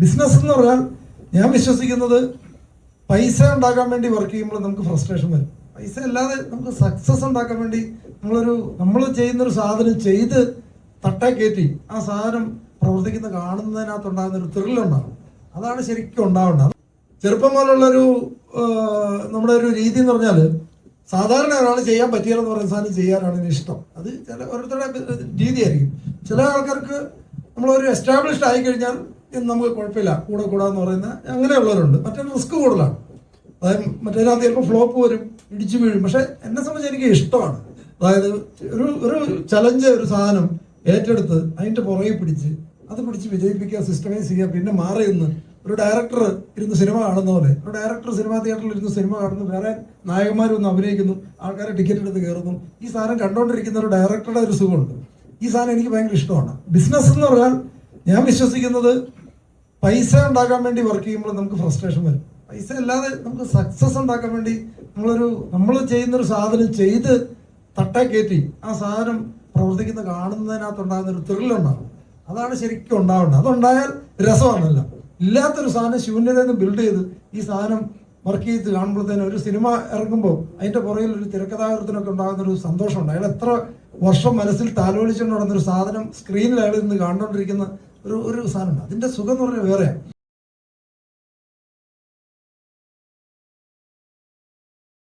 Business എന്ന് പറഞ്ഞാൽ ഞാൻ വിശ്വസിക്കുന്നത് പൈസ ഉണ്ടാക്കാൻ വേണ്ടി വർക്ക് ചെയ്യുമ്പോൾ നമുക്ക് ഫ്രസ്ട്രേഷൻ വരും. പൈസ അല്ലാതെ നമുക്ക് സക്സസ് ഉണ്ടാക്കാൻ വേണ്ടി നമ്മൾ ചെയ്യുന്നൊരു സാധനം ചെയ്ത് തട്ടേ കയറ്റി ആ സാധനം പ്രവർത്തിക്കുന്ന കാണുന്നതിനകത്തുണ്ടാകുന്ന ഒരു ത്രില്ലുണ്ടാകും. അതാണ് ശരിക്കും ഉണ്ടാവേണ്ടത്. ചെറുപ്പം പോലുള്ളൊരു നമ്മുടെ ഒരു രീതി എന്ന് പറഞ്ഞാൽ സാധാരണ ഒരാൾ ചെയ്യാൻ പറ്റിയാലെന്ന് പറയുന്ന സാധനം ചെയ്യാനാണ് എനിക്ക് ഇഷ്ടം. അത് ചില ഓരോരുത്തരുടെ രീതിയായിരിക്കും. ചില ആൾക്കാർക്ക് നമ്മളൊരു എസ്റ്റാബ്ലിഷ്ഡ് ആയി കഴിഞ്ഞാൽ നമുക്ക് കുഴപ്പമില്ല, കൂടാന്ന് പറയുന്ന അങ്ങനെയുള്ളവരുണ്ട്. മറ്റേ റിസ്ക് കൂടുതലാണ്. അതായത് മറ്റേതിനകത്ത് ചിലപ്പോൾ ഫ്ലോപ്പ് വരും, ഇടിച്ചു വീഴും. പക്ഷെ എന്നെ സംബന്ധിച്ച് എനിക്ക് ഇഷ്ടമാണ്. അതായത് ഒരു ചലഞ്ച്, ഒരു സാധനം ഏറ്റെടുത്ത് അതിൻ്റെ പുറകെ പിടിച്ച് വിജയിപ്പിക്കുക, സിസ്റ്റമൈസ് ചെയ്യുക, പിന്നെ മാറി നിന്ന് ഒരു ഡയറക്ടർ ഇരുന്ന് സിനിമ കാണുന്ന പോലെ ഒരു ഡയറക്ടർ സിനിമാ തിയേറ്ററിൽ ഇരുന്ന് സിനിമ കാണുന്നു, വേറെ നായകന്മാരൊന്ന് അഭിനയിക്കുന്നു, ആൾക്കാരെ ടിക്കറ്റ് എടുത്ത് കയറുന്നു. ഈ സാധനം കണ്ടുകൊണ്ടിരിക്കുന്ന ഒരു ഡയറക്ടറുടെ ഒരു സുഖമുണ്ട്. ഈ സാധനം എനിക്ക് ഭയങ്കര ഇഷ്ടമാണ്. ബിസിനസ് എന്ന് പറഞ്ഞാൽ ഞാൻ വിശ്വസിക്കുന്നത് പൈസ ഉണ്ടാക്കാൻ വേണ്ടി വർക്ക് ചെയ്യുമ്പോൾ നമുക്ക് ഫ്രസ്ട്രേഷൻ വരും. പൈസ അല്ലാതെ നമുക്ക് സക്സസ് ഉണ്ടാക്കാൻ വേണ്ടി നമ്മൾ ചെയ്യുന്നൊരു സാധനം ചെയ്ത് തട്ടേ കയറ്റി ആ സാധനം പ്രവർത്തിക്കുന്ന കാണുന്നതിനകത്തുണ്ടാകുന്ന ഒരു ത്രില്ലുണ്ടാകും. അതാണ് ശരിക്കും ഉണ്ടാവേണ്ടത്. അതുണ്ടായാൽ രസമാണല്ല. ഇല്ലാത്തൊരു സാധനം ശൂന്യതയിൽ നിന്ന് ബിൽഡ് ചെയ്ത് ഈ സാധനം വർക്ക് ചെയ്ത് കാണുമ്പോഴത്തേനും ഒരു സിനിമ ഇറങ്ങുമ്പോൾ അതിൻ്റെ പുറകിൽ ഒരു തിരക്കഥാകൃത്തിനൊക്കെ ഉണ്ടാകുന്നൊരു സന്തോഷമുണ്ട്. അയാൾ എത്ര വർഷം മനസ്സിൽ താലോലിച്ചുകൊണ്ട് നടന്നൊരു സാധനം സ്ക്രീനിൽ അയാൾ നിന്ന് കണ്ടുകൊണ്ടിരിക്കുന്ന ഒരു സാധനമുണ്ട്. അതിൻ്റെ സുഖം എന്ന് പറഞ്ഞാൽ വേറെയാണ്.